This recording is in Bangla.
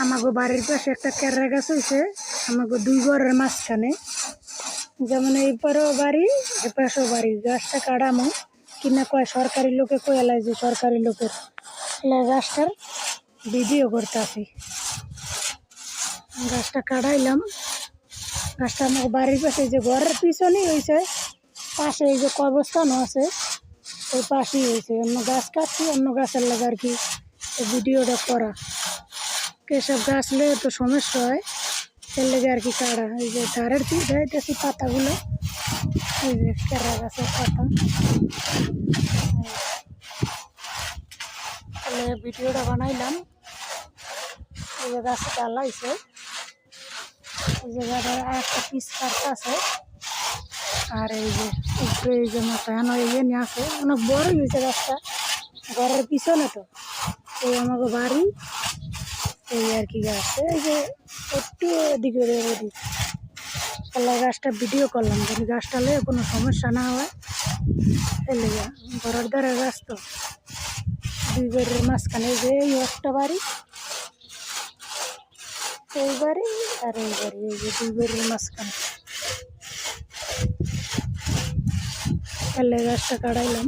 আমাগো বাড়ির পাশে একটা কেররা গাছ হয়েছে, আমাগো দুই ঘরের মাঝখানে। যেমন এই পারেও বাড়ি, এ পাশেও বাড়ি। গাছটা কাটামো কিনা কয় সরকারি লোকে কয়ালাই যে সরকারি লোকের গাছটার ভিডিও করতে আসি। গাছটা কাটাইলাম। গাছটা আমার বাড়ির পাশে যে ঘরের পিছনেই হয়েছে, পাশে এই যে কবরস্থানও আছে ওই পাশেই হয়েছে। অন্য গাছ কাটছি, অন্য গাছের লাগে আর কি ভিডিওটা করা। এসব গাছ লেগে তো সমস্যা হয়, এর লেগে আর কি কাটা। এই যে ধারের দেখাইতেছি পাতাগুলো, এই যে কেরা গাছের পাতা। তাহলে ভিডিওটা বানাইলাম। এই যে গাছ চালাইছে, এই যে একটা পিস কাটতে আছে। আর এই যে উপরে এই যে মাথানো এই নিয়ে আছে, অনেক বড়ই হয়েছে গাছটা। ঘরের পিছনে তো এই আমাকে বাড়ি, এই আর কি গাছ। এই যে একটু এদিকে তাহলে গাছটা ভিডিও করলাম, যদি গাছটা লে কোনো সমস্যা না হয়। এলে ঘরের দ্বারা গাছ তো দুই বাড়ির মাঝখানে যে এই একটা বাড়ি, এই বাড়ি আর এই বাড়ি, এই যে দুই বাড়ির মাঝখানে। এলে গাছটা কাটাইলাম।